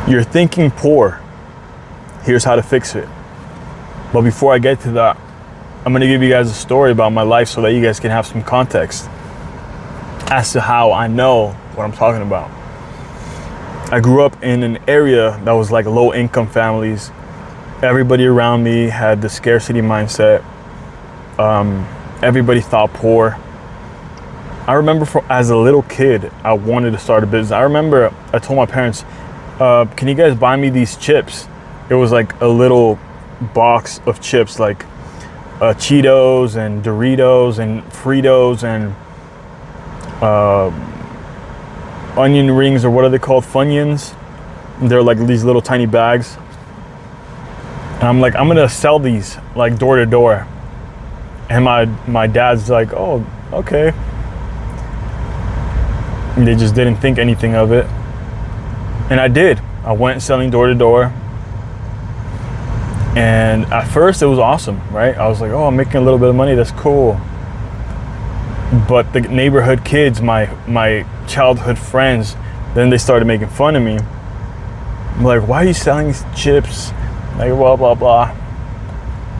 You're thinking poor. Here's how to fix it. But before I get to that, I'm gonna give you guys a story about my life so that you guys can have some context as to how I know what I'm talking about. I grew up in an area that was like low income families. Everybody around me had the scarcity mindset. Everybody thought poor. I remember as a little kid, I wanted to start a business. I remember I told my parents, can you guys buy me these chips? It was like a little box of chips, like Cheetos and Doritos and Fritos and onion rings, or what are they called? Funyuns. They're like these little tiny bags. And I'm like, I'm gonna sell these like door to door. And my dad's like, oh, okay. And they just didn't think anything of it. And I did. I went selling door to door. And at first it was awesome, right? I was like, oh, I'm making a little bit of money, that's cool. But the neighborhood kids, my childhood friends, then they started making fun of me. I'm like, why are you selling these chips? Like, blah, blah, blah.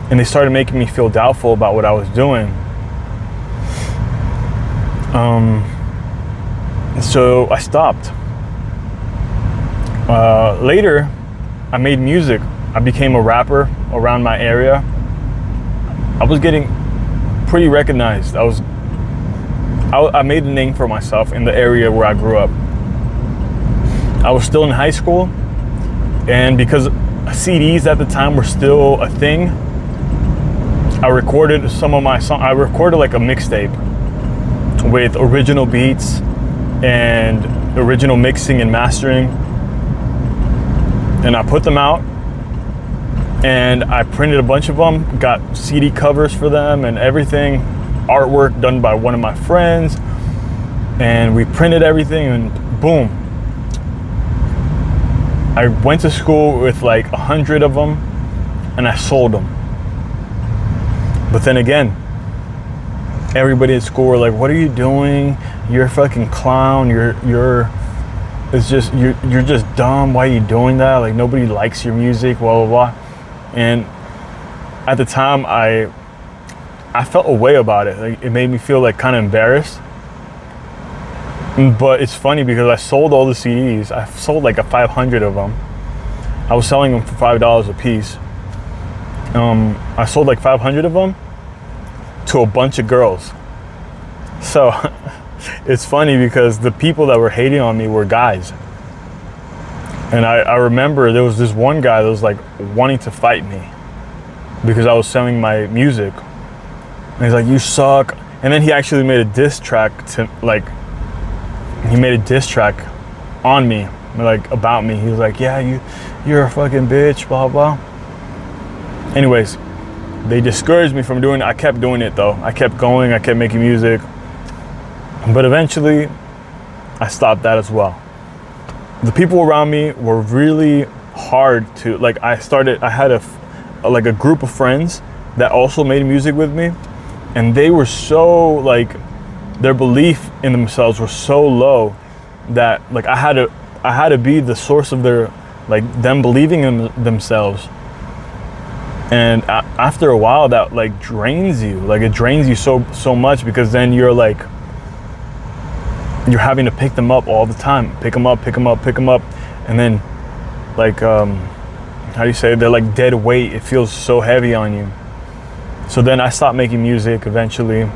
And they started making me feel doubtful about what I was doing. So I stopped. Later, I made music. I became a rapper around my area. I was getting pretty recognized. I made a name for myself in the area where I grew up. I was still in high school, and because CDs at the time were still a thing, I recorded some of my songs. I recorded like a mixtape with original beats and original mixing and mastering. And I put them out, and I printed a bunch of them, got CD covers for them and everything, artwork done by one of my friends, and we printed everything, and boom. I went to school with like 100 of them, and I sold them. But then again, everybody at school were like, what are you doing? You're a fucking clown. You're just dumb. Why are you doing that? Like, nobody likes your music, blah, blah, blah. And at the time, I felt a way about it. Like, it made me feel like kind of embarrassed. But it's funny because I sold all the CDs. I sold like 500 of them. I was selling them for $5 a piece. I sold like 500 of them to a bunch of girls. So it's funny because the people that were hating on me were guys. And I remember there was this one guy that was like wanting to fight me because I was selling my music. And he's like, you suck. And then he actually made a diss track on me, like about me. He was like, yeah, you're a fucking bitch, blah, blah. Anyways, they discouraged me from doing it. I kept doing it though. I kept going, I kept making music. But eventually, I stopped that as well. The people around me were really hard to, like, I had a group of friends that also made music with me, and they were so, like, their belief in themselves was so low that, like, I had to be the source of their, like, them believing in themselves. And after a while, that like drains you. Like, it drains you so much, because then you're like, you're having to pick them up all the time. Pick them up. And then, like, how do you say it? They're like dead weight. It feels so heavy on you. So then I stopped making music eventually.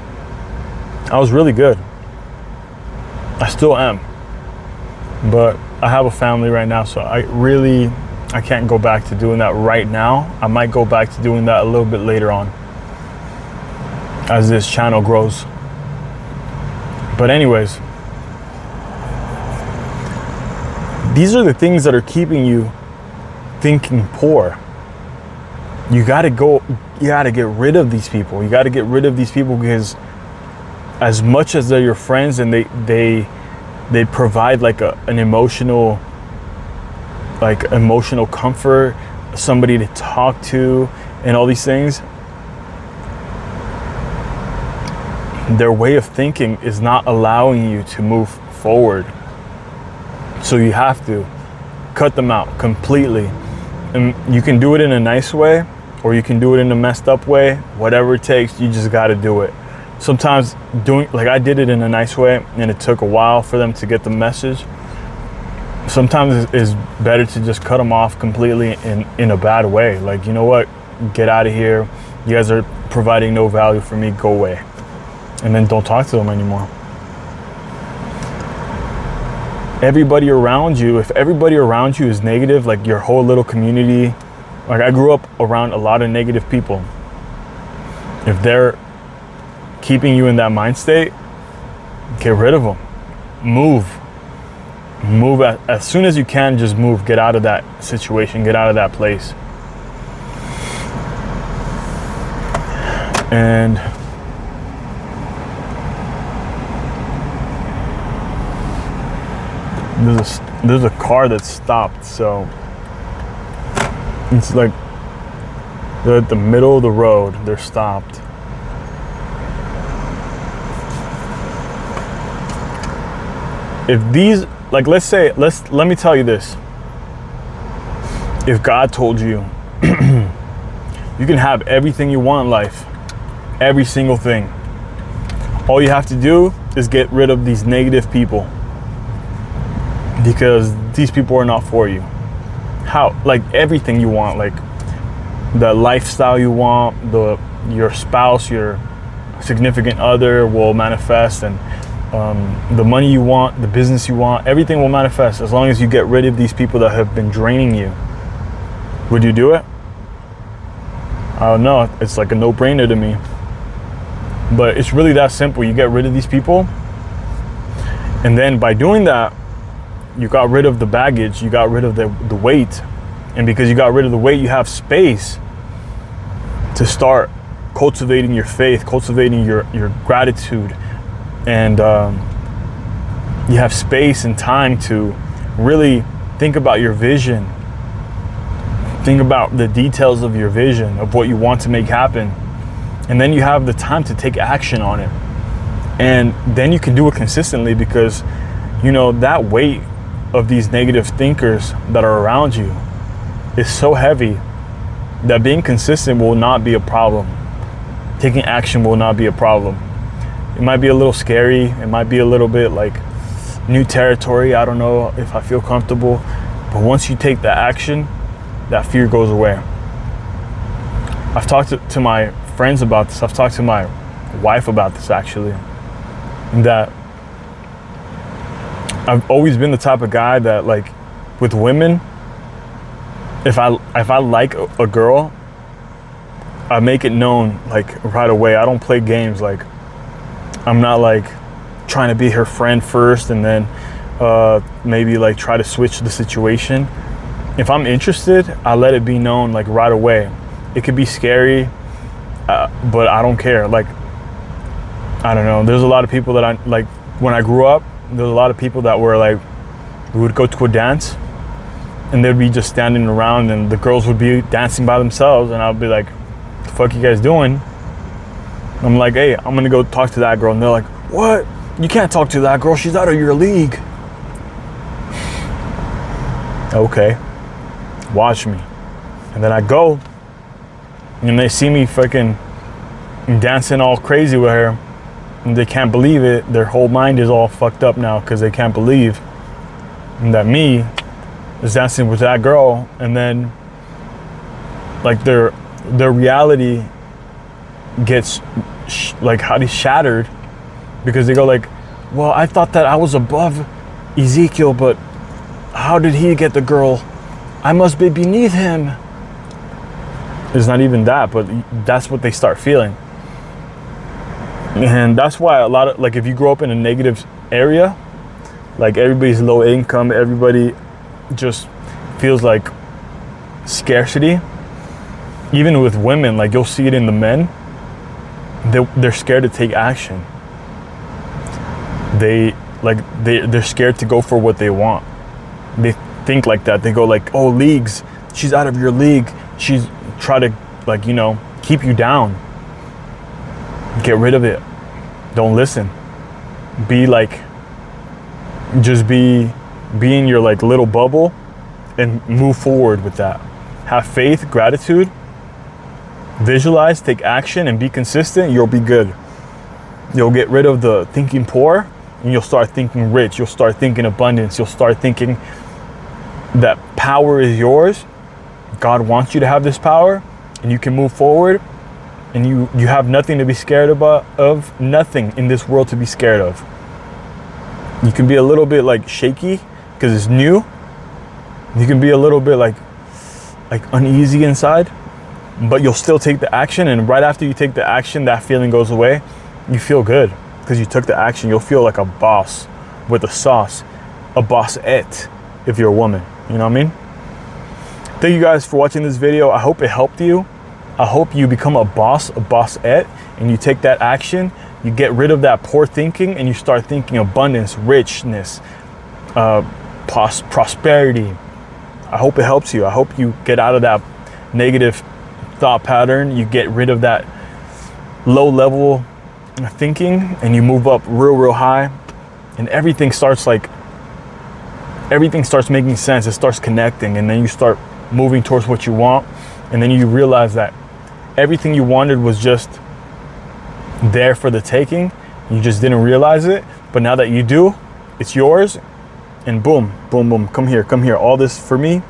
I was really good. I still am. But I have a family right now, so I can't go back to doing that right now. I might go back to doing that a little bit later on as this channel grows. But anyways, these are the things that are keeping you thinking poor. You gotta get rid of these people. You gotta get rid of these people, because as much as they're your friends and they provide like an emotional comfort, somebody to talk to, and all these things, their way of thinking is not allowing you to move forward. So you have to cut them out completely. And you can do it in a nice way, or you can do it in a messed up way. Whatever it takes, you just got to do it. Sometimes like I did it in a nice way, and it took a while for them to get the message. Sometimes it's better to just cut them off completely in a bad way. Like, you know what? Get out of here. You guys are providing no value for me. Go away. And then don't talk to them anymore. Everybody around you, if everybody around you is negative, like your whole little community, like I grew up around a lot of negative people. If they're keeping you in that mind state, get rid of them. Move as soon as you can. Just move. Get out of that situation. Get out of that place. And there's a car that stopped, so it's like they're at the middle of the road. They're stopped. If these, like, let me tell you this. If God told you you can have everything you want in life, every single thing, all you have to do is get rid of these negative people, because these people are not for you. How? Like everything you want, like the lifestyle you want, your spouse, your significant other will manifest, and the money you want, the business you want, everything will manifest as long as you get rid of these people that have been draining you. Would you do it? I don't know. It's like a no-brainer to me. But it's really that simple. You get rid of these people, and then by doing that, you got rid of the baggage, you got rid of the weight. And because you got rid of the weight, you have space to start cultivating your faith, cultivating your gratitude. And you have space and time to really think about your vision. Think about the details of your vision, of what you want to make happen. And then you have the time to take action on it. And then you can do it consistently, because, you know, that weight of these negative thinkers that are around you is so heavy that being consistent will not be a problem. Taking action will not be a problem. It might be a little scary. It might be a little bit like new territory. I don't know if I feel comfortable. But once you take that action, that fear goes away. I've talked to my friends about this. I've talked to my wife about this, actually. That I've always been the type of guy that, like, with women, if I like a girl, I make it known, like, right away. I don't play games. Like, I'm not like trying to be her friend first and then maybe like try to switch the situation. If I'm interested, I let it be known, like, right away. It could be scary, but I don't care. Like, I don't know. There's a lot of people that I like. When I grew up, there's a lot of people that were like, we would go to a dance and they'd be just standing around and the girls would be dancing by themselves, and I'd be like, what the fuck you guys doing? I'm like, hey, I'm gonna go talk to that girl. And they're like, what? You can't talk to that girl. She's out of your league. Okay, watch me. And then I go and they see me fucking dancing all crazy with her, and they can't believe it. Their whole mind is all fucked up now because they can't believe that me is dancing with that girl. And then, like, their reality gets shattered, because they go like, well, I thought that I was above Ezekiel, but how did he get the girl? I must be beneath him. It's not even that, but that's what they start feeling. And that's why a lot of, like, if you grow up in a negative area, like everybody's low income, everybody just feels like scarcity. Even with women, like, you'll see it in the men. They're scared to take action. They're scared to go for what they want. They think like that. They go like, oh, leagues, she's out of your league. She's try to, like, you know, keep you down. Get rid of it. Don't listen. Be like, just be in your, like, little bubble and move forward with that. Have faith, gratitude, visualize, take action, and be consistent. You'll be good. You'll get rid of the thinking poor, and you'll start thinking rich. You'll start thinking abundance. You'll start thinking that power is yours. God wants you to have this power, and you can move forward, and you have nothing to be scared of, nothing in this world to be scared of. You can be a little bit like shaky because it's new. You can be a little bit like uneasy inside, but you'll still take the action, and right after you take the action, that feeling goes away. You feel good because you took the action. You'll feel like a boss with a sauce, a bossette if you're a woman. You know what I mean? Thank you guys for watching this video. I hope it helped you. I hope you become a boss, a bossette, and you take that action. You get rid of that poor thinking, and you start thinking abundance, richness, prosperity. I hope it helps you. I hope you get out of that negative thought pattern. You get rid of that low level thinking, and you move up real high, and everything starts making sense. It starts connecting, and then you start moving towards what you want, and then you realize that everything you wanted was just there for the taking. You just didn't realize it, but now that you do, it's yours, and boom, come here, all this for me,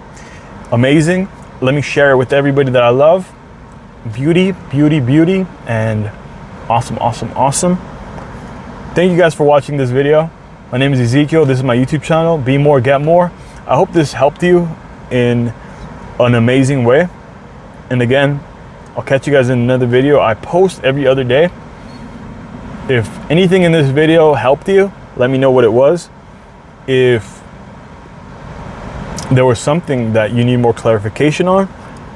amazing. Let me share it with everybody that I love. Beauty, and awesome. Thank you guys for watching this video. My name is Ezekiel. This is my YouTube channel, Be More, Get More. I hope this helped you in an amazing way. And again, I'll catch you guys in another video. I post every other day. If anything in this video helped you, let me know what it was. If there was something that you need more clarification on,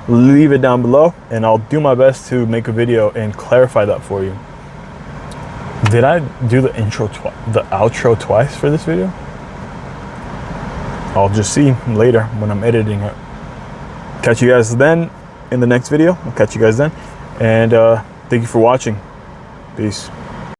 leave it down below, and I'll do my best to make a video and clarify that for you. Did I do the outro twice for this video? I'll just see later when I'm editing it. Catch you guys then in the next video. I'll catch you guys then. And thank you for watching. Peace.